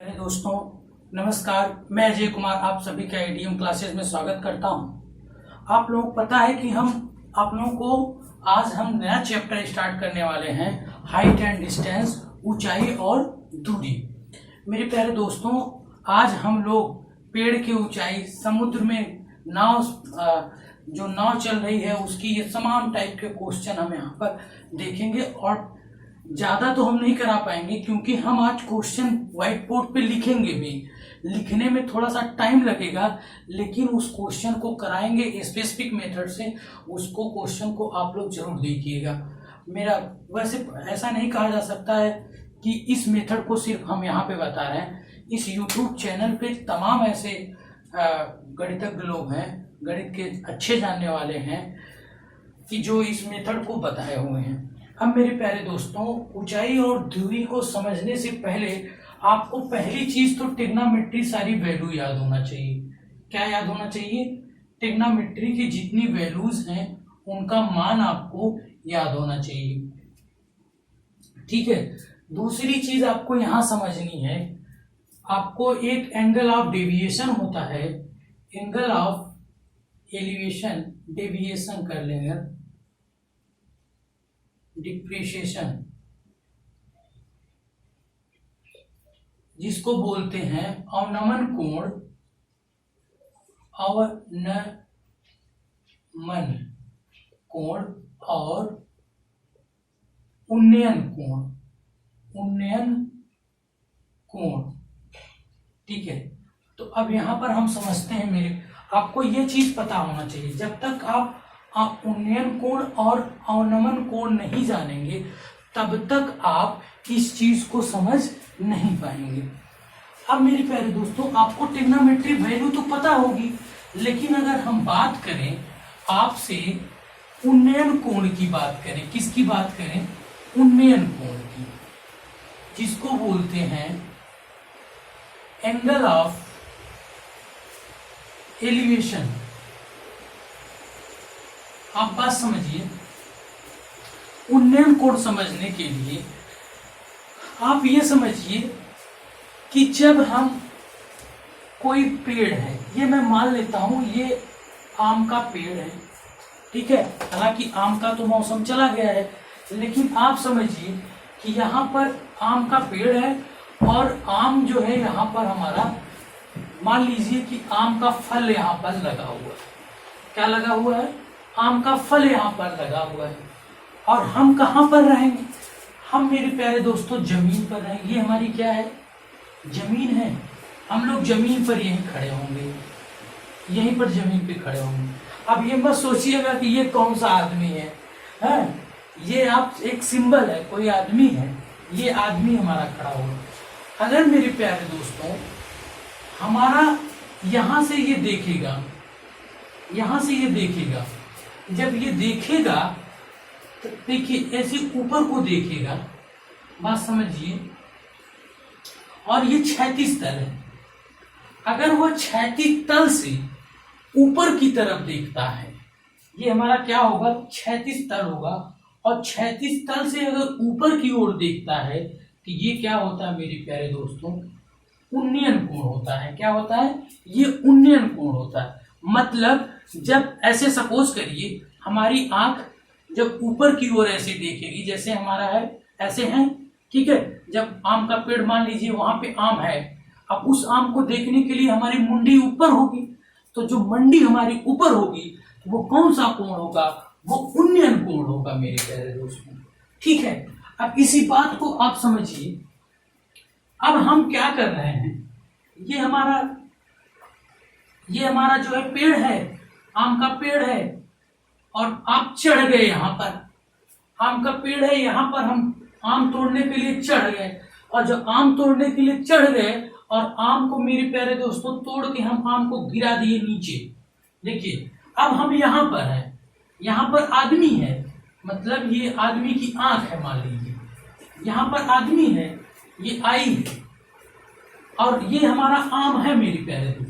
मेरे दोस्तों नमस्कार। मैं अजय कुमार आप सभी का एडीएम क्लासेस में स्वागत करता हूं। आप लोगों को पता है कि आप लोगों को आज हम नया चैप्टर स्टार्ट करने वाले हैं, हाइट एंड डिस्टेंस, ऊंचाई और दूरी। मेरे प्यारे दोस्तों, आज हम लोग पेड़ की ऊंचाई, समुद्र में जो नाव चल रही है उसकी, ये समान टाइप के क्वेश्चन हम यहाँ पर देखेंगे। और ज्यादा तो हम नहीं करा पाएंगे क्योंकि हम आज क्वेश्चन व्हाइट बोर्ड पे लिखेंगे भी। लिखने में थोड़ा सा टाइम लगेगा, लेकिन उस क्वेश्चन को कराएंगे स्पेसिफिक मेथड से। उसको क्वेश्चन को आप लोग जरूर देखिएगा। मेरा वैसे ऐसा नहीं कहा जा सकता है कि इस मेथड को सिर्फ हम यहाँ पे बता रहे हैं। इस यूट्यूब चैनल पे तमाम ऐसे गणितज्ञ लोग हैं, गणित के अच्छे जानने वाले हैं कि जो इस मेथड को बताए हुए हैं। अब मेरे प्यारे दोस्तों, ऊंचाई और दूरी को समझने से पहले आपको पहली चीज तो ट्रिग्नोमेट्री सारी वैल्यू याद होना चाहिए। क्या याद होना चाहिए? ट्रिग्नोमेट्री की जितनी वैल्यूज हैं उनका मान आपको याद होना चाहिए। ठीक है। दूसरी चीज आपको यहां समझनी है, आपको एक एंगल ऑफ डेविएशन होता है, एंगल ऑफ एलिवेशन, डेविएशन कर लेंगे, डिप्रिशिएशन, जिसको बोलते हैं अवनमन कोण, अवनमन कोण और उन्नयन कोण, उन्नयन कोण। ठीक है। तो अब यहां पर हम समझते हैं, आपको यह चीज पता होना चाहिए, जब तक आप उन्नयन कोण और अवनमन कोण नहीं जानेंगे तब तक आप इस चीज को समझ नहीं पाएंगे। अब मेरे प्यारे दोस्तों, आपको ट्रिग्नोमेट्री वैल्यू तो पता होगी, लेकिन अगर हम बात करें आपसे उन्नयन कोण की बात करें, किसकी बात करें? उन्नयन कोण की, जिसको बोलते हैं एंगल ऑफ एलिवेशन। आप बात समझिए, उन्नयन कोण समझने के लिए आप ये समझिए कि जब हम कोई पेड़ है, ये मैं मान लेता हूं ये आम का पेड़ है, ठीक है। हालांकि आम का तो मौसम चला गया है, लेकिन आप समझिए कि यहाँ पर आम का पेड़ है और आम जो है यहाँ पर हमारा, मान लीजिए कि आम का फल यहाँ पर लगा हुआ है। क्या लगा हुआ है? आम का फल यहाँ पर लगा हुआ है। और हम कहाँ पर रहेंगे? हम मेरे प्यारे दोस्तों जमीन पर रहेंगे। ये हमारी क्या है? जमीन है। हम लोग जमीन पर यहीं खड़े होंगे, यहीं पर जमीन पे खड़े होंगे। अब ये मत सोचिएगा कि ये कौन सा आदमी है, ये आप एक सिंबल है, कोई आदमी है, ये आदमी हमारा खड़ा हुआ। अगर मेरे प्यारे दोस्तों हमारा यहां से ये देखेगा, यहां से ये देखेगा, जब ये देखेगा तो देखिए ऐसे ऊपर को देखेगा, बात समझिए, और ये क्षैतिज तल है। अगर वह क्षैतिज तल से ऊपर की तरफ देखता है, ये हमारा क्या होगा? क्षैतिज तल होगा। और क्षैतिज तल से अगर ऊपर की ओर देखता है तो ये क्या होता है मेरे प्यारे दोस्तों? उन्नयन कोण होता है। क्या होता है? ये उन्नयन कोण होता है। मतलब जब ऐसे सपोज करिए हमारी आंख जब ऊपर की ओर ऐसे देखेगी, जैसे हमारा है ऐसे है, ठीक है। जब आम का पेड़ मान लीजिए वहां पे आम है, अब उस आम को देखने के लिए हमारी मुंडी ऊपर होगी, तो जो मंडी हमारी ऊपर होगी वो कौन सा कोण होगा? वो उन्नयन कोण होगा मेरे प्यारे दोस्तों। ठीक है। अब इसी बात को आप समझिए। अब हम क्या कर रहे हैं? ये हमारा जो है पेड़ है, आम का पेड़ है, और आप चढ़ गए यहाँ पर। आम का पेड़ है, यहाँ पर हम आम तोड़ने के लिए चढ़ गए, और जब आम तोड़ने के लिए चढ़ गए और आम को मेरे प्यारे दोस्तों तोड़ के हम आम को गिरा दिए नीचे। देखिए अब हम यहाँ पर हैं, यहाँ पर आदमी है, मतलब ये आदमी की आंख है, मान लीजिए यहाँ पर आदमी है, ये आई है, और ये हमारा आम है मेरे प्यारे दोस्तों।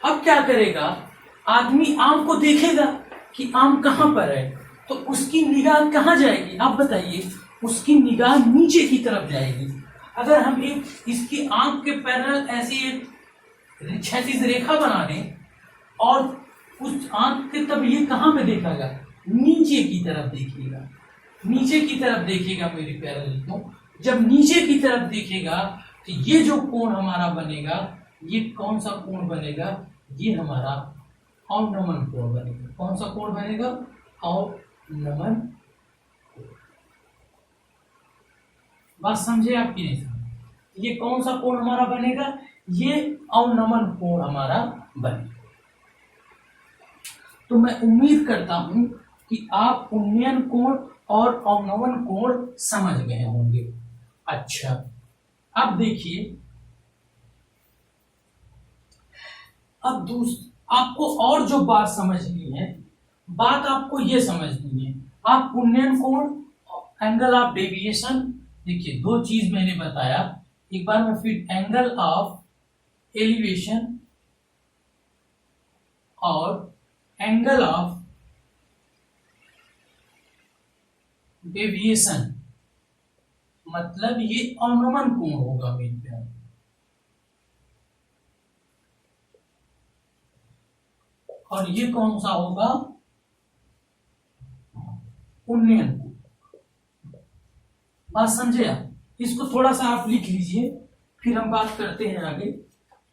अब क्या करेगा? आदमी आम को देखेगा कि आम कहाँ पर है, तो उसकी निगाह कहाँ जाएगी? आप बताइए। उसकी निगाह नीचे की तरफ जाएगी। अगर हम एक इसकी आंख के पैरेलल ऐसी एक क्षैतिज रेखा बना दें और उस आंख के, तब ये कहां पे देखेगा, नीचे की तरफ देखिएगा, नीचे की तरफ देखिएगा मेरे प्यारे दोस्तों। जब नीचे की तरफ देखेगा तो ये जो कोण हमारा बनेगा, ये कौन सा कोण बनेगा, ये हमारा अवनमन कोण बनेगा। कौन सा कोण बनेगा, अवनमन। बात समझे आपकी नहीं समझे? ये कौन सा कोण हमारा बनेगा, ये अवनमन कोण हमारा बनेगा। तो मैं उम्मीद करता हूं कि आप उन्नयन कोण और अवनमन कोण समझ गए होंगे। अच्छा, अब देखिए, अब आपको और जो बात समझनी है, बात आपको ये समझनी है, आप उन्नयन कोण, एंगल ऑफ डेविएशन, देखिए दो चीज मैंने बताया, एक बार मैं फिर एंगल ऑफ एलिवेशन और एंगल ऑफ डेविएशन, मतलब ये अवनमन कोण होगा मेरे प्यारे। और ये कौन सा होगा, उन्नयन कोण। बात समझे आप? इसको थोड़ा सा आप लिख लीजिए, फिर हम बात करते हैं आगे।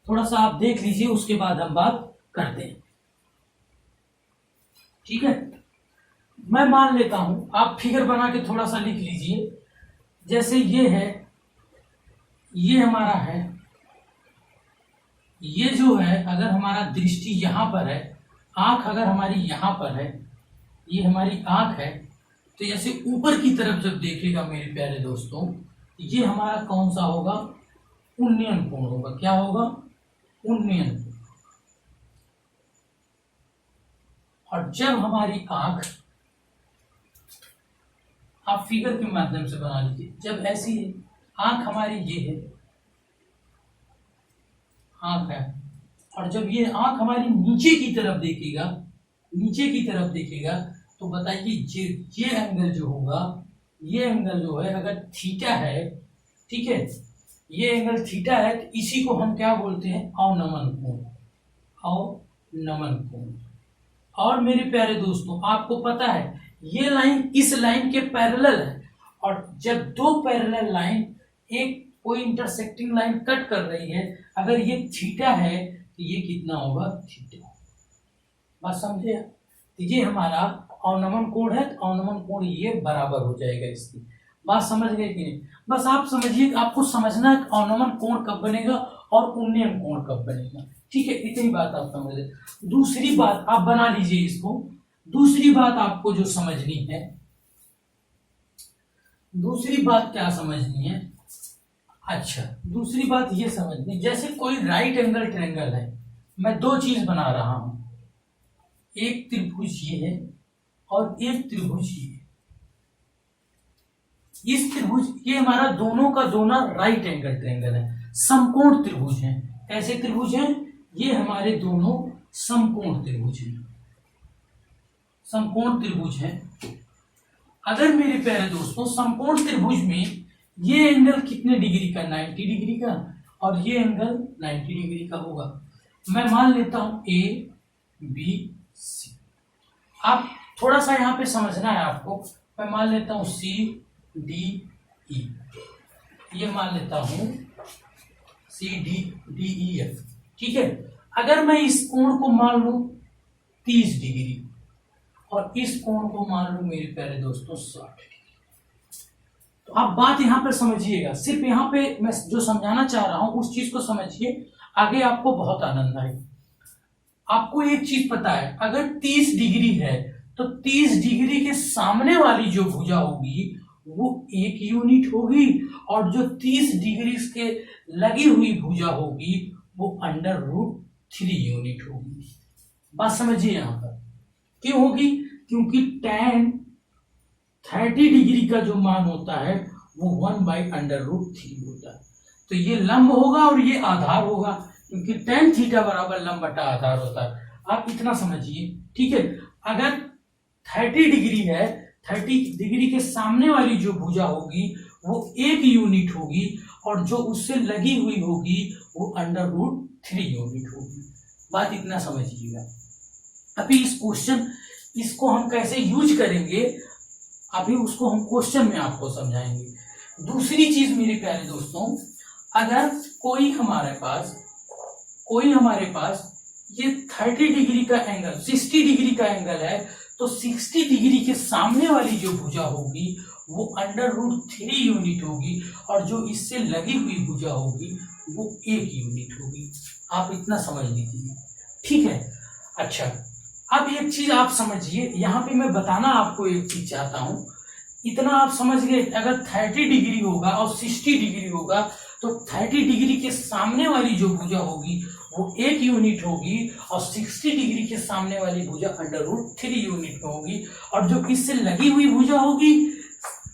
थोड़ा सा आप देख लीजिए, उसके बाद हम बात करते हैं, ठीक है? मैं मान लेता हूं, आप फिगर बना के थोड़ा सा लिख लीजिए। जैसे ये है, ये हमारा है, ये जो है, अगर हमारा दृष्टि यहां पर है, आंख अगर हमारी यहां पर है, ये हमारी आंख है, तो जैसे ऊपर की तरफ जब देखेगा मेरे प्यारे दोस्तों, ये हमारा कौन सा होगा, उन्नयन कोण होगा। क्या होगा, उन्नयन। और जब हमारी आंख, आप फिगर के माध्यम से बना लीजिए, जब ऐसी आंख हमारी ये है, आंख है, और जब ये आंख हमारी नीचे की तरफ देखेगा, नीचे की तरफ देखेगा, तो बताइए ये एंगल जो होगा, ये एंगल जो है अगर थीटा है, ठीक है, ये एंगल थीटा है, तो इसी को हम क्या बोलते हैं, अवनमन कोण, अवनमन कोण। और मेरे प्यारे दोस्तों, आपको पता है ये लाइन इस लाइन के पैरेलल है, और जब दो पैरेलल लाइन एक कोई इंटरसेक्टिंग लाइन कट कर रही है, अगर ये थीटा है तो ये कितना होगा, थीटा। बात समझे? तो ये हमारा अवनमन कोण है, तो अवनमन कोण ये बराबर हो जाएगा इसकी। बात समझ गए कि नहीं? बस आप समझिए, आपको समझना है अवनमन कोण कब बनेगा और उन्नयन कोण कब बनेगा, ठीक है? इतनी बात आप समझ लें। दूसरी बात आप बना लीजिए इसको। दूसरी बात आपको जो समझनी है, दूसरी बात क्या समझनी है, अच्छा दूसरी बात ये समझनी, जैसे कोई राइट एंगल ट्रायंगल है, मैं दो चीज बना रहा हूं, एक त्रिभुज ये है और एक त्रिभुज ये है। इस त्रिभुज, ये हमारा दोनों का दोनों राइट एंगल ट्रायंगल है, समकोण त्रिभुज है। ऐसे त्रिभुज हैं, ये हमारे दोनों समकोण त्रिभुज हैं, समकोण त्रिभुज हैं। अगर मेरे प्यारे दोस्तों समकोण त्रिभुज में ये एंगल कितने डिग्री का, 90 डिग्री का, और ये एंगल 90 डिग्री का होगा। मैं मान लेता हूं ए बी सी। आप थोड़ा सा यहां पे समझना है आपको। मैं मान लेता हूं सी डी ई, ये मान लेता हूं C D D E F, ठीक है? अगर मैं इस कोण को मान लूं 30 डिग्री और इस कोण को मान लूं मेरे प्यारे दोस्तों 60 डिग्री, तो आप बात यहां पर समझिएगा। सिर्फ यहां पे मैं जो समझाना चाह रहा हूं उस चीज को समझिए, आगे आपको बहुत आनंद आएगा। आपको एक चीज पता है, अगर 30 डिग्री है तो 30 डिग्री के सामने वाली जो भुजा होगी वो 1 यूनिट होगी, और जो 30 डिग्री के लगी हुई भुजा होगी वो √3 यूनिट होगी। बात समझिए यहां पर क्यों होगी, क्योंकि tan 30 डिग्री का जो मान होता है वो 1/√3 होता है। तो ये लंब होगा और ये आधार होगा, क्योंकि tan थीटा बराबर लंब बटा आधार होता है। आप इतना समझिए, ठीक है? अगर 30 डिग्री है, 30 डिग्री के सामने वाली जो भुजा होगी वो 1 यूनिट होगी, और जो उससे लगी हुई होगी वो √3 यूनिट होगी। बात इतना समझिएगा। अभी इस क्वेश्चन इसको हम कैसे यूज करेंगे अभी उसको हम क्वेश्चन में आपको समझाएंगे। दूसरी चीज मेरे प्यारे दोस्तों, अगर कोई हमारे पास ये 30 डिग्री का एंगल 60 डिग्री का एंगल है, तो 60 डिग्री के सामने वाली जो भुजा होगी वो √3 यूनिट होगी और जो इससे लगी हुई भुजा होगी वो 1 यूनिट होगी। आप इतना समझ लीजिए, ठीक है। अच्छा, अब एक चीज आप समझिए, यहाँ पे मैं बताना आपको एक चीज चाहता हूं। इतना आप समझ गए, अगर 30 डिग्री होगा और 60 डिग्री होगा तो 30 डिग्री के सामने वाली जो भुजा होगी वो 1 यूनिट होगी और 60 डिग्री के सामने वाली भुजा √3 यूनिट में होगी और जो इससे लगी हुई भुजा होगी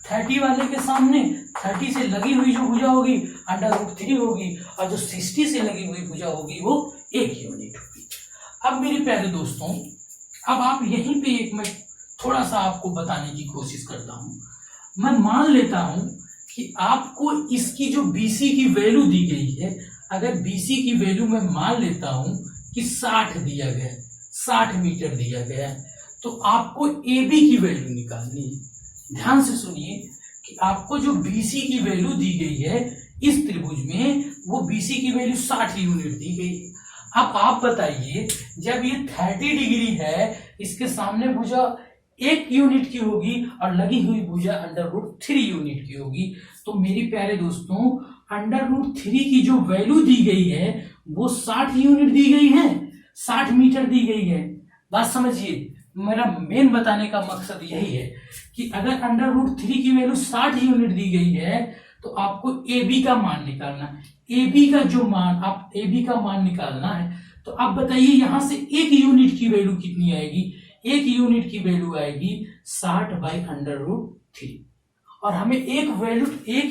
30 वाले के सामने 30 से लगी हुई जो भुजा होगी √3 होगी और जो 60 से लगी हुई भुजा होगी वो 1 यूनिट होगी। अब मेरे प्यारे दोस्तों, अब आप यहीं पे मैं थोड़ा सा आपको बताने की कोशिश करता हूं। मैं मान लेता हूं कि आपको इसकी जो BC की वैल्यू दी गई है, अगर BC की वैल्यू मैं मान लेता हूं कि 60 दिया गया है, 60 मीटर दिया गया है, तो आपको AB की वैल्यू निकालनी है। ध्यान से सुनिए कि आपको जो BC की वैल्यू दी गई है इस त्रिभुज में, वो BC की वैल्यू 60 यूनिट दी गई है। अब आप बताइए, जब ये 30 डिग्री है, इसके सामने भुजा 1 यूनिट की होगी और लगी हुई भुजा √3 यूनिट की होगी, तो मेरे प्यारे दोस्तों √3 की जो वैल्यू दी गई है वो 60 यूनिट दी गई है, 60 मीटर दी गई है। बात समझिए, मेरा मेन बताने का मकसद यही है कि अगर √3 की वैल्यू 60 यूनिट दी गई है तो आपको AB का मान निकालना है। AB का जो मान, आप AB का मान निकालना है, तो आप बताइए यहां से 1 यूनिट की वैल्यू कितनी आएगी? 1 यूनिट की वैल्यू आएगी 60/√3 और हमें एक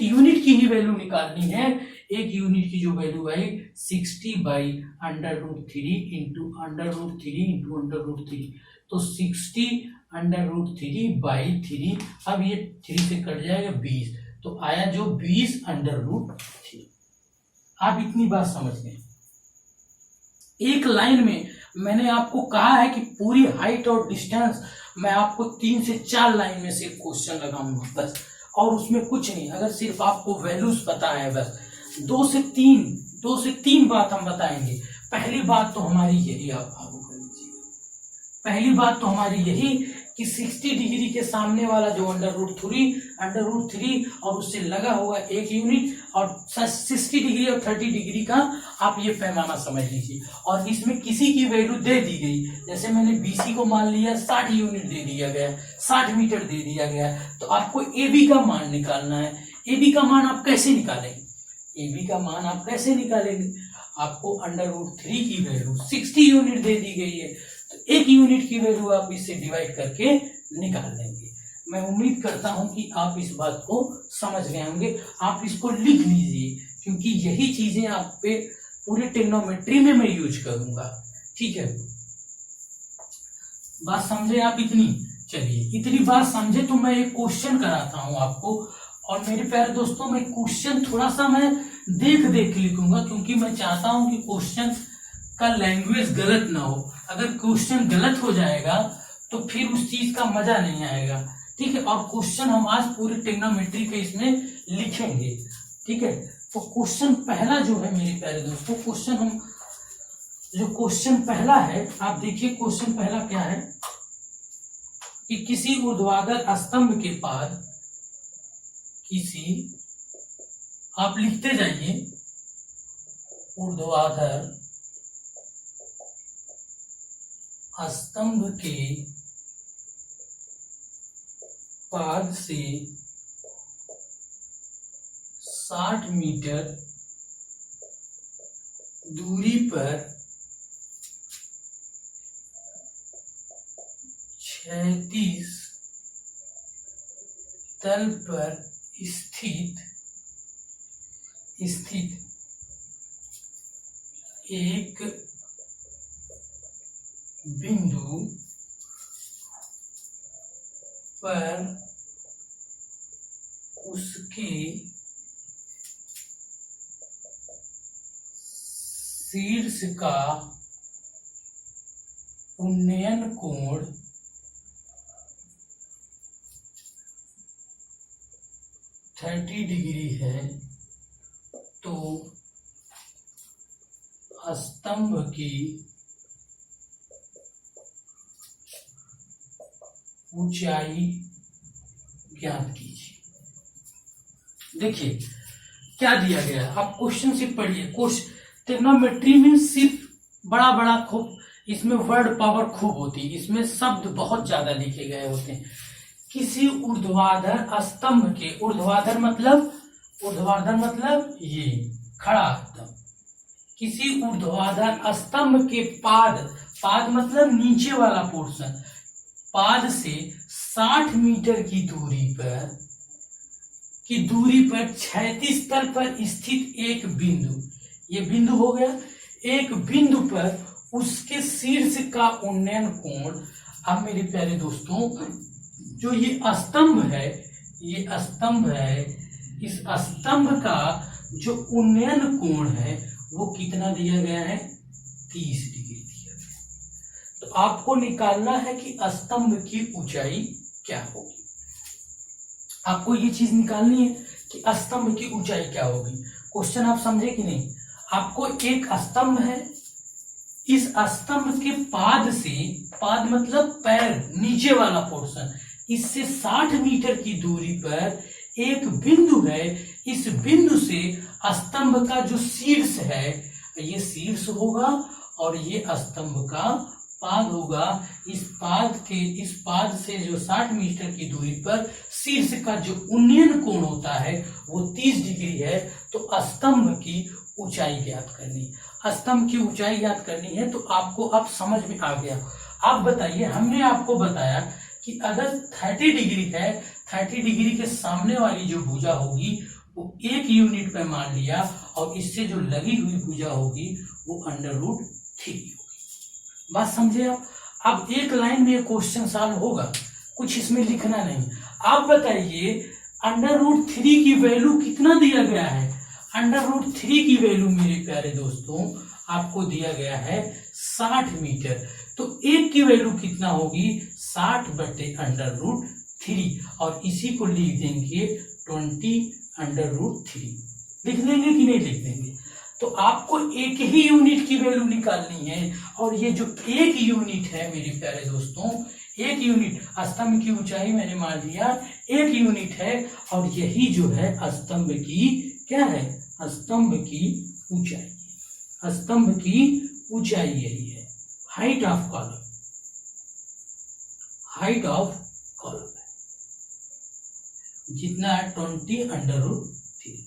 यूनिट की ही वैल्यू निकालनी है। 1 यूनिट की जो वैल्यू आई 60/√3 इंटू √3 तो 60/√3/3। अब ये 3 से कट जाएगा 20, तो आया जो 20/√3। आप इतनी बात समझ गए। एक लाइन में मैंने आपको कहा है कि पूरी हाइट और डिस्टेंस मैं आपको 3 से 4 लाइन में से क्वेश्चन लगाऊंगा बस, और उसमें कुछ नहीं। अगर सिर्फ आपको वैल्यूज पता है बस, 2 से 3 बात हम बताएंगे। पहली बात तो हमारी यही, आप लागू कर लीजिए। पहली बात तो हमारी यही कि 60 डिग्री के सामने वाला जो √3 और उससे लगा हुआ 1 यूनिट, और 60 डिग्री और 30 डिग्री का आप ये पैमाना समझ लीजिए। और इसमें किसी की वैल्यू दे दी गई, जैसे मैंने BC को मान लिया 60 यूनिट दे दिया गया, 60 मीटर दे दिया गया, तो आपको AB का मान निकालना है। AB का मान आप कैसे निकालेंगे? AB का मान आप कैसे निकालेंगे? आपको √3 की वैल्यू 60 यूनिट दे दी गई है, तो 1 यूनिट की वैल्यू आप इससे डिवाइड करके निकाल लेंगे। मैं उम्मीद करता हूं कि आप इस बात को समझ गए होंगे। आप इसको लिख लीजिए, क्योंकि यही चीजें आप पे पूरे ट्रिग्नोमेट्री में मैं यूज करूंगा। ठीक है, बात समझे आप इतनी? चलिए, इतनी बात समझे तो मैं एक क्वेश्चन कराता हूं आपको। और मेरे प्यारे दोस्तों, मैं क्वेश्चन थोड़ा सा मैं देख लिखूंगा, क्योंकि मैं चाहता हूं कि क्वेश्चन का लैंग्वेज गलत ना हो। अगर क्वेश्चन गलत हो जाएगा तो फिर उस चीज का मजा नहीं आएगा। ठीक है, और क्वेश्चन हम आज पूरी ट्रिग्नोमेट्री के इसमें लिखेंगे। ठीक है, तो क्वेश्चन पहला जो है मेरे प्यारे दोस्तों, क्वेश्चन पहला है, आप देखिए क्वेश्चन पहला क्या है कि किसी ऊर्ध्वाधर स्तंभ के पार आप लिखते जाइए, ऊर्ध्वाधर स्तंभ के पाद से 60 मीटर दूरी पर क्षैतिज तल पर स्थित एक बिंदु पर उसके शीर्ष का उन्नयन कोण 30 डिग्री है तो स्तंभ की ऊंचाई ज्ञात कीजिए। देखिए क्या दिया गया है, आप क्वेश्चन से पढ़िए। ट्रिग्नोमेट्री में सिर्फ बड़ा बड़ा खूब, इसमें वर्ड पावर खूब होती है, इसमें शब्द बहुत ज्यादा लिखे गए होते हैं। किसी ऊर्ध्वाधर स्तंभ के, ऊर्ध्वाधर मतलब ये खड़ा स्तंभ, किसी ऊर्ध्वाधर स्तंभ के पाद मतलब नीचे वाला पोर्शन, पाद से 60 मीटर की दूरी पर क्षैतिज तल पर स्थित एक बिंदु, ये बिंदु हो गया, एक बिंदु पर उसके शीर्ष का उन्नयन कोण। अब मेरे प्यारे दोस्तों, जो ये स्तंभ है, ये स्तंभ है, इस स्तंभ का जो उन्नयन कोण है वो कितना दिया गया है, 30 डिग्री दिया गया। तो आपको निकालना है कि स्तंभ की ऊंचाई क्या होगी। आपको ये चीज निकालनी है कि स्तंभ की ऊंचाई क्या होगी। क्वेश्चन आप समझे कि नहीं। आपको एक स्तंभ है, इस स्तंभ के पाद से, पाद मतलब पैर, नीचे वाला पोर्शन, इससे 60 मीटर की दूरी पर एक बिंदु है। इस बिंदु से स्तंभ का जो शीर्ष है, ये शीर्ष होगा और ये स्तंभ का पाद होगा। इस पाद से जो 60 मीटर की दूरी पर शीर्ष का जो उन्नयन कोण होता है वो 30 डिग्री है। तो स्तंभ की ऊंचाई ज्ञात करनी, स्तंभ की ऊंचाई ज्ञात करनी है। तो आपको अब समझ में आ गया। आप बताइए, हमने आपको बताया कि अगर 30 डिग्री है, 30 डिग्री के सामने वाली जो भुजा होगी वो 1 यूनिट पे मान लिया, और इससे जो लगी हुई भुजा होगी वो √3 होगी। बात समझे आप। अब एक लाइन में क्वेश्चन सॉल्व होगा, कुछ इसमें लिखना नहीं। आप बताइए √3 की वैल्यू कितना दिया गया है। √3 की वैल्यू मेरे प्यारे दोस्तों आपको दिया गया है 60 मीटर। तो 1 की वैल्यू कितना होगी, 60/√3, और इसी को लिख देंगे 20/√3। लिख देंगे कि नहीं लिख देंगे। तो आपको एक ही यूनिट की वैल्यू निकालनी है, और ये जो 1 यूनिट है मेरे प्यारे दोस्तों, 1 यूनिट, स्तंभ की ऊंचाई मैंने मान लिया 1 यूनिट है, और यही जो है स्तंभ की क्या है, स्तंभ की ऊंचाई, स्तंभ की ऊंचाई यही है। Height of column, height of column है जितना है 20/√3।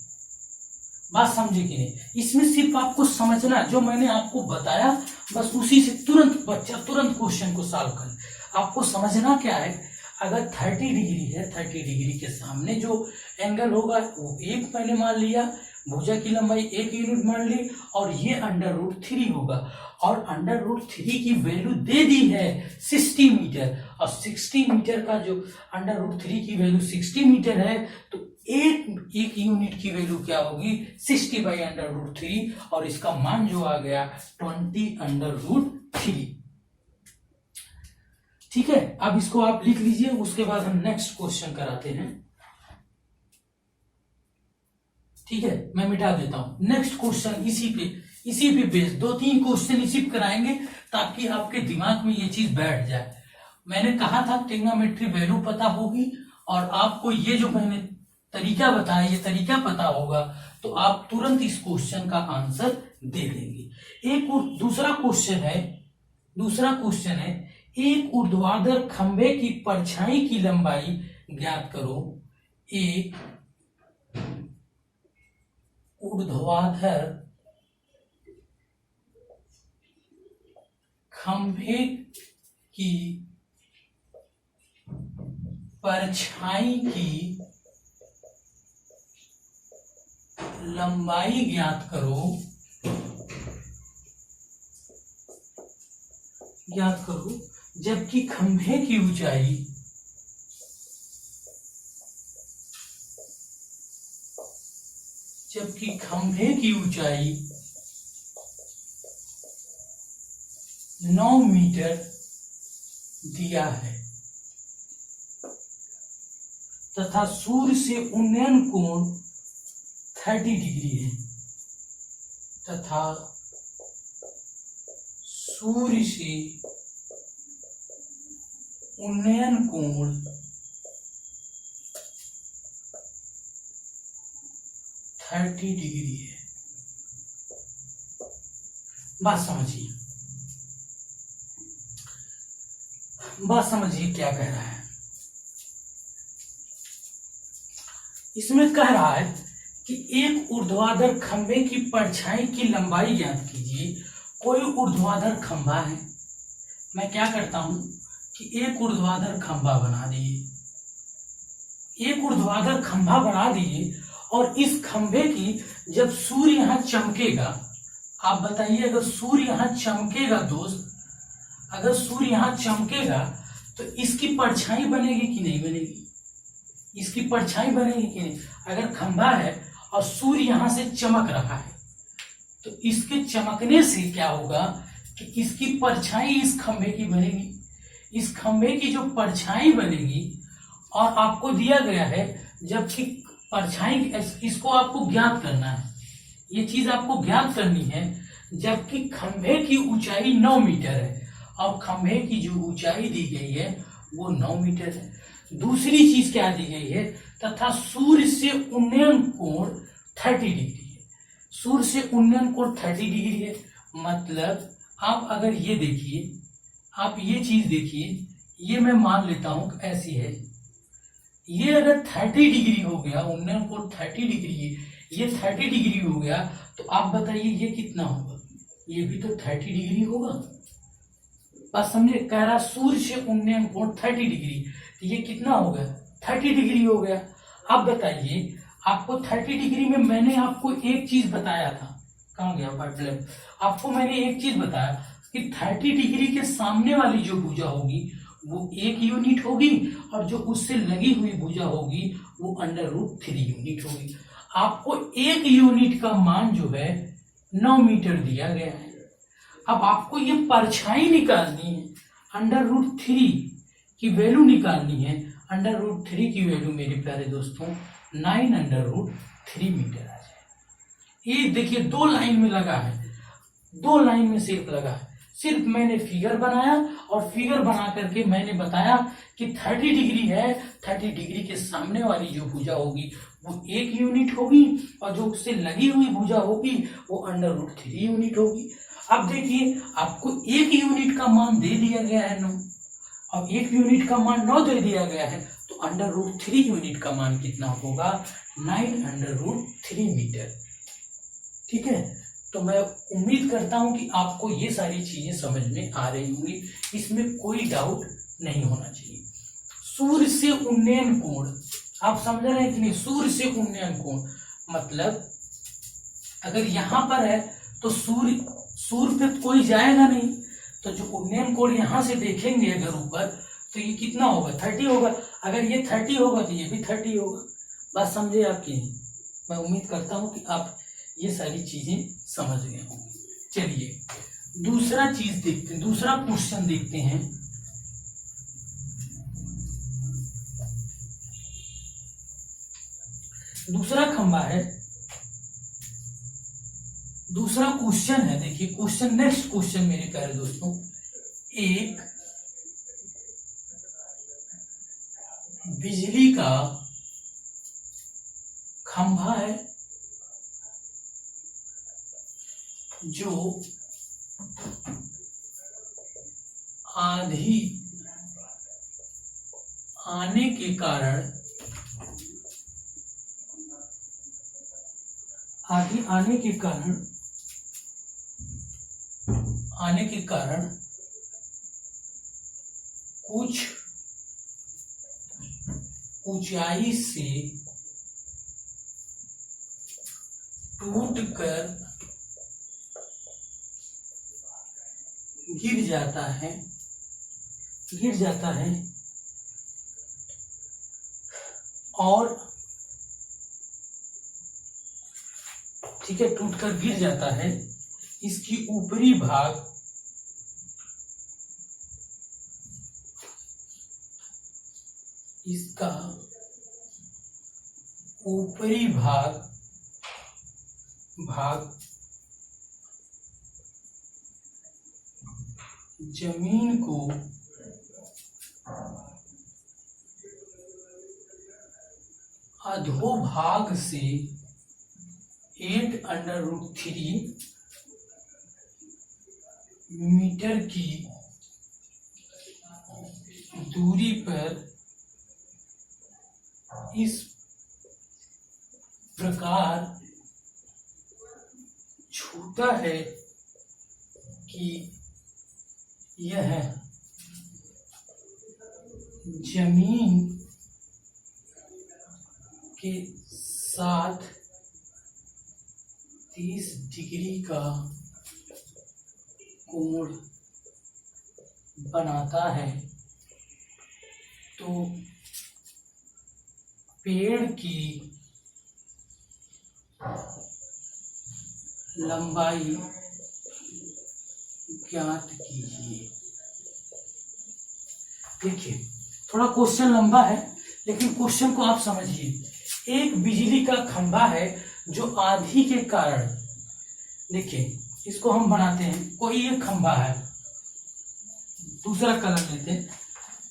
बात समझे कि नहीं। इसमें सिर्फ आपको समझना, जो मैंने आपको बताया बस उसी से तुरंत बच्चा तुरंत क्वेश्चन को सॉल्व कर। आपको समझना क्या है, अगर 30 डिग्री है, 30 डिग्री के सामने जो एंगल होगा वो 1 मैंने मान लिया, भुजा की लंबाई 1 यूनिट मान ली, और ये √3 होगा, और √3 की वैल्यू दे दी है 60 मीटर, और 60 मीटर का जो √3 की वैल्यू 60 मीटर है, तो एक यूनिट की वैल्यू क्या होगी, 60/√3, और इसका मान जो आ गया 20/√3। ठीक है, अब इसको आप लिख लीजिए, उसके बाद हम नेक्स्ट क्वेश्चन कराते हैं। ठीक है, मैं मिटा देता हूं। नेक्स्ट क्वेश्चन इसी पे बेस 2-3 क्वेश्चन इसी पे कराएंगे, ताकि आपके दिमाग में ये चीज बैठ जाए। मैंने कहा था ट्रिग्नोमेट्री वैल्यू पता होगी, और आपको ये जो मैंने तरीका बताया, ये तरीका पता होगा, तो आप तुरंत इस क्वेश्चन का आंसर दे देंगे। एक और दूसरा क्वेश्चन है, एक ऊर्ध्वाधर खंभे की परछाई की लंबाई ज्ञात करो। एक ऊर्ध्वाधर खंभे की परछाई की लंबाई ज्ञात करो, जबकि खंभे की ऊंचाई 9 मीटर दिया है तथा सूर्य से उन्नयन कोण 30 डिग्री है तथा सूर्य से उन्नयन कोण 30 डिग्री है। बात समझिए क्या कह रहा है। इसमें कह रहा है कि एक ऊर्ध्वाधर खंभे की परछाई की लंबाई ज्ञात कीजिए। कोई ऊर्ध्वाधर खंभा है, मैं क्या करता हूं कि एक ऊर्ध्वाधर खंभा बना दिए, एक ऊर्ध्वाधर खंभा बना दिए और इस खंभे की जब सूर्य यहां चमकेगा, आप बताइए अगर सूर्य यहां चमकेगा दोस्त, अगर सूर्य यहां चमकेगा तो इसकी परछाई बनेगी कि नहीं बनेगी? इसकी परछाई बनेगी कि नहीं? अगर खंभा है और सूर्य यहां से चमक रहा है तो इसके चमकने से क्या होगा कि इसकी परछाई इस खंभे की बनेगी। इस खंभे की जो परछाई बनेगी, और आपको दिया गया है जबकि परछाई, इसको आपको ज्ञात करना है, ये चीज आपको ज्ञात करनी है। जबकि खंभे की ऊंचाई 9 मीटर है और खंभे की जो ऊंचाई दी गई है वो 9 मीटर है। दूसरी चीज क्या दी गई है, तथा सूर्य से उन्नयन कोण 30 डिग्री है। सूर्य से उन्नयन कोण 30 डिग्री है, मतलब आप अगर ये देखिए, आप ये चीज देखिए, ये मैं मान लेता हूं कि ऐसी है, ये अगर 30 डिग्री हो गया, उन्नयन कोण 30 डिग्री, ये 30 डिग्री हो गया, तो आप बताइए ये कितना होगा? ये भी तो 30 डिग्री होगा। बस समझे, कह रहा सूर्य से उन्नयन कोण 30 डिग्री, तो ये कितना हो गया? 30 डिग्री हो गया। अब बताइए, आपको 30 डिग्री में मैंने आपको एक चीज बताया था, कहाँ गया मतलब, आपको मैंने एक चीज बताया कि 30 डिग्री के सामने वाली जो भुजा होगी वो 1 यूनिट होगी और जो उससे लगी हुई भुजा होगी वो √3 यूनिट होगी। आपको 1 यूनिट का मान जो है 9 मीटर दिया गया है। अब आपको ये परछाई निकालनी है, √3 की वैल्यू निकालनी है। √3 की वैल्यू मेरे प्यारे दोस्तों 9√3 मीटर आ जाए। ये देखिए 2 लाइन में लगा है, 2 लाइन में सिर्फ लगा है। सिर्फ मैंने फिगर बनाया और फिगर बना करके मैंने बताया कि 30 डिग्री है, 30 डिग्री के सामने वाली जो भुजा होगी वो 1 यूनिट होगी और जो उससे लगी हुई भुजा होगी वो √3 यूनिट होगी। अब देखिए, आपको 1 यूनिट का मान दे दिया गया है 9, और 1 यूनिट का मान 9 दे दिया गया है, तो √3 यूनिट का मान कितना होगा? 9√3 मीटर। ठीक है, तो मैं उम्मीद करता हूं कि आपको ये सारी चीजें समझ में आ रही होंगी, इसमें कोई डाउट नहीं होना चाहिए। सूर्य से उन्नयन कोण, आप समझ रहे हैं कि नहीं? सूर्य से उन्नयन कोण मतलब अगर यहां पर है तो सूर्य पे कोई जाएगा नहीं, तो जो उन्नयन कोण यहां से देखेंगे अगर ऊपर, तो ये कितना होगा? 30 होगा। अगर ये 30 होगा तो ये भी 30 होगा। बात समझे आपकी? मैं उम्मीद करता हूं कि आप ये सारी चीजें समझ गए होंगे। चलिए दूसरा चीज देखते हैं, दूसरा क्वेश्चन देखते हैं। दूसरा खंभा है, दूसरा क्वेश्चन है। देखिए क्वेश्चन, नेक्स्ट क्वेश्चन मेरे प्यारे दोस्तों, एक बिजली का खंभा है जो आंधी आने के कारण, आंधी आने के कारण कुछ ऊंचाई से टूटकर गिर जाता है और ठीक है, टूटकर गिर जाता है। इसकी ऊपरी भाग इसका ऊपरी भाग जमीन को अधोभाग से 8√3 मीटर की दूरी पर इस प्रकार छूता है कि यह जमीन के साथ 30 डिग्री का कोण बनाता है, तो पेड़ की लंबाई ज्ञात कीजिए। देखिए, थोड़ा क्वेश्चन लंबा है, लेकिन क्वेश्चन को आप समझिए। एक बिजली का खंभा है जो आंधी के कारण, देखिए इसको हम बनाते हैं, कोई एक खंभा है, दूसरा कलर लेते हैं।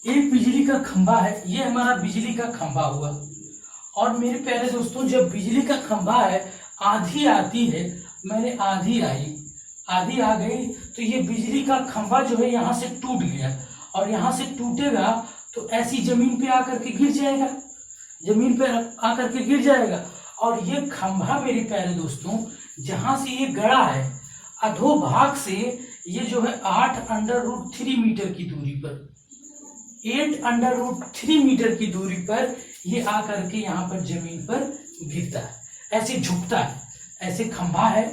एक बिजली का खंभा है, ये हमारा बिजली का खंभा हुआ। और मेरे प्यारे दोस्तों, जब बिजली का खंभा है, आंधी आती है, मैंने आंधी आ गई, तो ये बिजली का खंभा जो है यहाँ से टूट गया, और यहाँ से टूटेगा तो ऐसी जमीन पे आकर के गिर जाएगा, जमीन पे आकर के गिर जाएगा। और ये खंभा मेरे प्यारे दोस्तों, जहां से ये गड़ा है, अधोभाग से ये जो है 8√3 मीटर की दूरी पर, 8√3 मीटर की दूरी पर ये आकर के यहाँ पर जमीन पर गिरता है, ऐसे झुकता है। ऐसे खंभा है,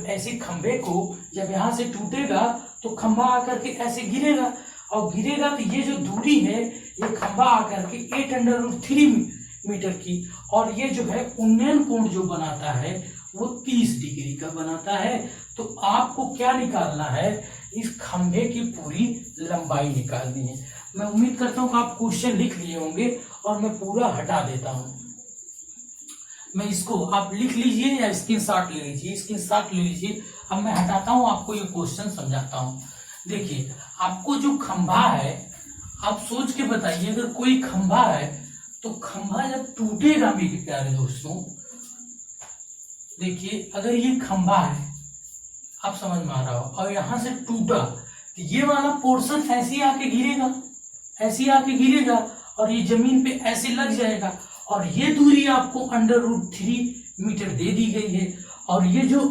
ऐसे खंभे को जब यहाँ से टूटेगा तो खंभा आकर के ऐसे गिरेगा, और गिरेगा तो ये जो दूरी है, ये खंभा आकर के 8√3 मीटर की, और ये जो है उन्नयन कोण जो बनाता है वो 30 डिग्री का बनाता है। तो आपको क्या निकालना है, इस खंभे की पूरी लंबाई निकालनी है। मैं उम्मीद करता हूँ कि आप क्वेश्चन लिख लिए होंगे, और मैं पूरा हटा देता हूँ। मैं इसको आप लिख लीजिए या स्क्रीनशॉट ले लीजिए, स्क्रीनशॉट ले लीजिए। अब मैं हटाता हूँ, आपको ये क्वेश्चन समझाता हूँ। देखिए, आपको जो खंभा है, आप सोच के बताइए, अगर कोई खंभा है तो खंभा जब टूटेगा मेरे प्यारे दोस्तों, देखिए अगर ये खंभा है, आप समझ में आ रहा हो, और यहां से टूटा तो ये वाला पोर्शन ऐसे आके गिरेगा, ऐसे आके गिरेगा, और ये जमीन पे ऐसे लग जाएगा, और ये दूरी आपको √3 मीटर दे दी गई है। और ये जो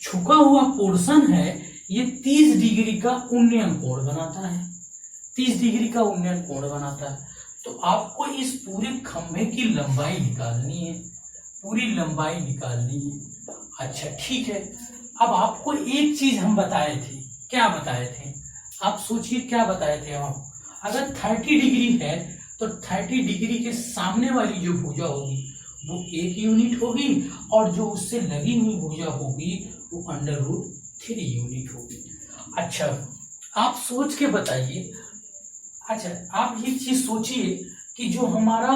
झुका हुआ पोर्शन है, ये 30 डिग्री का उन्नयन कोण बनाता है, 30 डिग्री का उन्नयन कोण बनाता है। तो आपको इस पूरे खंभे की लंबाई निकालनी है, पूरी लंबाई निकालनी है। अच्छा ठीक है, अब आपको एक चीज हम बताए थे, क्या बताए थे, आप सोचिए क्या बताए थे हम। अगर 30 डिग्री है तो 30 डिग्री के सामने वाली जो भुजा होगी वो 1 यूनिट होगी, और जो उससे लगी हुई भुजा होगी वो √3 यूनिट होगी। अच्छा, आप सोच के बताइए। अच्छा, आप ये चीज सोचिए कि जो हमारा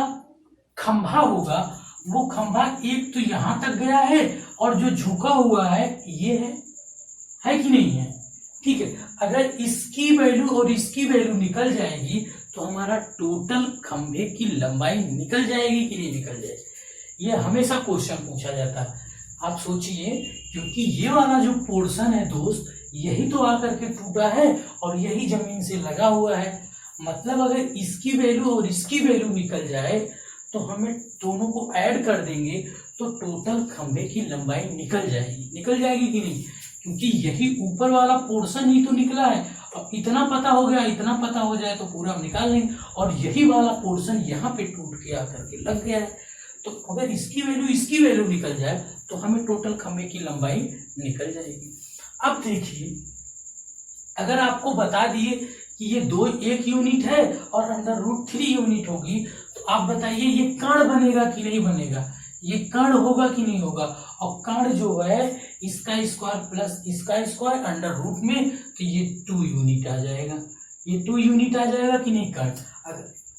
खंभा होगा, वो खंभा एक तो यहां तक गया है, और जो झुका हुआ है ये है कि नहीं है। ठीक है, अगर इसकी वैल्यू और इसकी वैल्यू निकल जाएगी तो हमारा टोटल खंभे की लंबाई निकल जाएगी कि नहीं निकल जाएगी। ये हमेशा क्वेश्चन पूछा जाता है। आप सोचिए, क्योंकि ये वाला जो पोर्शन है दोस्त, यही तो आकर के टूटा है और यही जमीन से लगा हुआ है। मतलब अगर इसकी वैल्यू और इसकी वैल्यू निकल जाए तो हमें दोनों को ऐड कर देंगे तो टोटल खंभे की लंबाई निकल जाएगी कि नहीं, क्योंकि यही ऊपर वाला पोर्शन ही तो निकला है। अब इतना पता हो गया, इतना पता हो जाए तो पूरा हम निकाल लेंगे, और यही वाला पोर्शन यहाँ पे टूट के आकर के लग गया है। तो अगर इसकी वैल्यू निकल जाए तो हमें टोटल खंभे की लंबाई निकल जाएगी। अब देखिए, अगर आपको बता दिए कि ये 1 यूनिट है और √3 यूनिट होगी, तो आप बताइए ये कण बनेगा कि नहीं बनेगा, ये कण होगा कि नहीं होगा। और कण जो है इसका स्क्वायर प्लस इसका स्क्वायर √ में, तो ये 2 यूनिट आ जाएगा, ये 2 यूनिट आ जाएगा कि नहीं कण।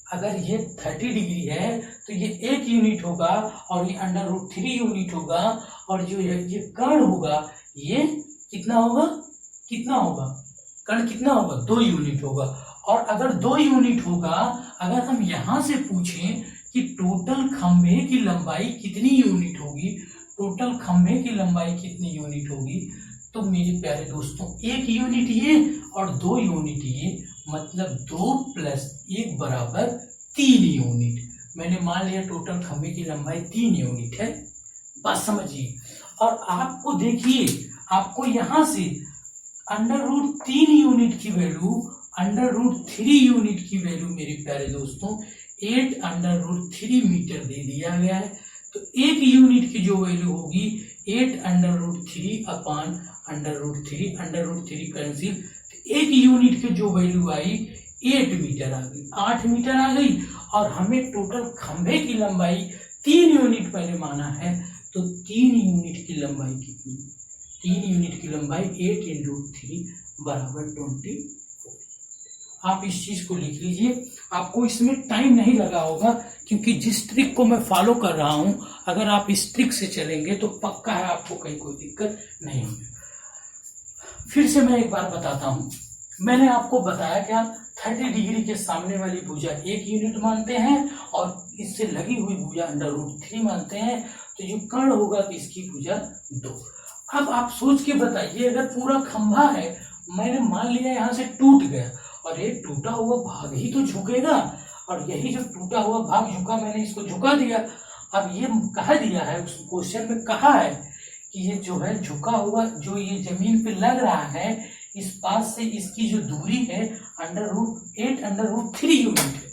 अगर ये 30 डिग्री है तो ये 1 यूनिट होगा और ये √3 यूनिट होगा, और जो ये कर्ण होगा ये कितना होगा, कर्ण कितना होगा, 2 यूनिट होगा। और अगर 2 यूनिट होगा, अगर हम यहां से पूछें कि टोटल खंभे की लंबाई कितनी यूनिट होगी, टोटल खंभे की लंबाई कितनी यूनिट होगी, तो मेरे प्यारे दोस्तों 1 यूनिट ये और 2 यूनिट ये, मतलब 2 + 1 = 3 यूनिट। मैंने मान लिया टोटल खंभे की लंबाई 3 यूनिट है, बात समझिए। और आपको देखिए, आपको यहां से √3 यूनिट की वैल्यू, √3 यूनिट की वैल्यू मेरे प्यारे दोस्तों 8√3 मीटर दे दिया गया है। तो 1 यूनिट की जो वैल्यू होगी 8√3 अपान √3 कैंसिल, 1 यूनिट की जो वैल्यू आई 8 मीटर आ गई, 8 मीटर आ गई। और हमें टोटल खंभे की लंबाई 3 यूनिट मैंने माना है, तो 3 यूनिट की लंबाई कितनी, 3 यूनिट की लंबाई 8 × 3 = 24। आप इस चीज को लिख लीजिए, आपको इसमें टाइम नहीं लगा होगा, क्योंकि जिस ट्रिक को मैं फॉलो कर रहा हूं, अगर आप इस ट्रिक से चलेंगे तो पक्का है आपको कहीं कोई दिक्कत नहीं होगी। फिर से मैं एक बार बताता हूं, मैंने आपको बताया क्या, 30 डिग्री के सामने वाली भुजा 1 यूनिट मानते हैं और इससे लगी हुई भुजा √3 मानते हैं, तो जो कर्ण होगा तो इसकी भुजा 2। अब आप सोच के बताइए, अगर पूरा खंभा है, मैंने मान लिया यहां से टूट गया, और ये टूटा हुआ भाग ही तो झुकेगा, और यही जो टूटा हुआ भाग झुका, मैंने इसको झुका दिया। अब ये कहा दिया है, उस क्वेश्चन में कहा है कि ये जो है झुका हुआ, जो ये जमीन पे लग रहा है, इस पास से इसकी जो दूरी है √8 यूनिट है।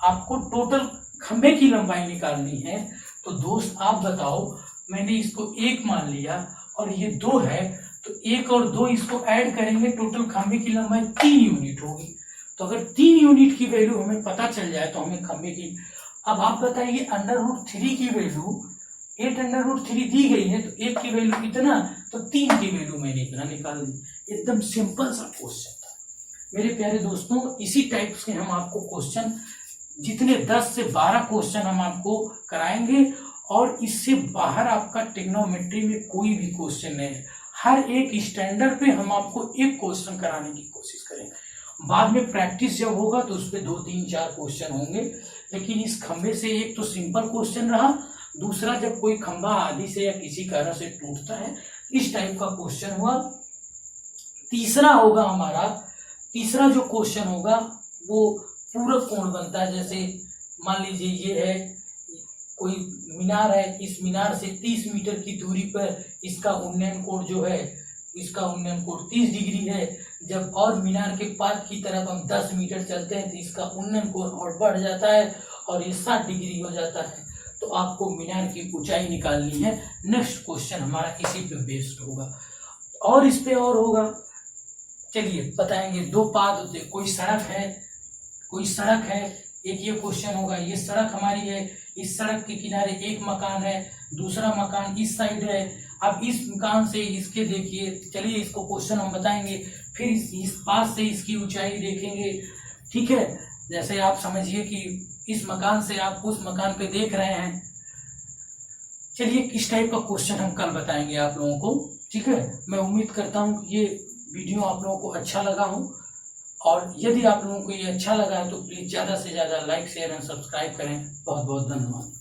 आपको टोटल खंभे की लंबाई निकालनी है, तो दोस्त आप बताओ, मैंने इसको 1 मान लिया और ये 2 है, तो 1 और 2 इसको ऐड करेंगे, टोटल खंभे की लंबाई 3 यूनिट होगी। तो अगर 3 यूनिट की वैल्यू हमें पता चल जाए तो हमें खंभे की, अब आप बताइए √3 की वैल्यू 8√3 दी गई है, तो 1 की वैल्यू कितना, तो 3 की वैल्यू मैंने इतना निकाल दी। एकदम सिंपल सा क्वेश्चन था मेरे प्यारे दोस्तों। इसी टाइप से हम आपको क्वेश्चन, जितने 10 से 12 क्वेश्चन हम आपको कराएंगे, और इससे बाहर आपका ट्रिग्नोमेट्री में कोई भी क्वेश्चन नहीं है। हर एक स्टैंडर्ड पे हम आपको एक क्वेश्चन कराने की कोशिश करेंगे। बाद में प्रैक्टिस जब होगा तो उस पर 2, 3, 4 क्वेश्चन होंगे, लेकिन इस खंभे से एक तो सिंपल क्वेश्चन रहा, दूसरा जब कोई खंभा आदि से या किसी कारण से टूटता है, इस टाइप का क्वेश्चन हुआ। तीसरा होगा हमारा, तीसरा जो क्वेश्चन होगा वो पूरक कोण बनता है। जैसे मान लीजिए ये है, कोई मीनार है, इस मीनार से 30 मीटर की दूरी पर इसका उन्नयन कोण जो है, इसका उन्नयन कोण 30 डिग्री है। जब और मीनार के पार की तरफ हम 10 मीटर चलते हैं तो इसका उन्नयन कोण और बढ़ जाता है और ये 60 डिग्री हो जाता है। तो आपको मीनार की ऊंचाई निकालनी है। नेक्स्ट क्वेश्चन हमारा इसी पे बेस्ड होगा, और इस पे और होगा। चलिए बताएंगे, 2 पाद होते, कोई सड़क है, एक ये क्वेश्चन होगा, ये सड़क हमारी है, इस सड़क के किनारे एक मकान है, दूसरा मकान इस साइड है। अब इस मकान से इसके देखिए, चलिए इसको क्वेश्चन हम बताएंगे, फिर इस पास से इसकी ऊंचाई देखेंगे, ठीक है। जैसे आप समझिए कि इस मकान से आप उस मकान पे देख रहे हैं। चलिए किस टाइप का क्वेश्चन हम कल बताएंगे आप लोगों को, ठीक है। मैं उम्मीद करता हूँ कि ये वीडियो आप लोगों को अच्छा लगा हो, और यदि आप लोगों को ये अच्छा लगा है तो प्लीज ज्यादा से ज्यादा लाइक, शेयर एंड सब्सक्राइब करें। बहुत बहुत धन्यवाद।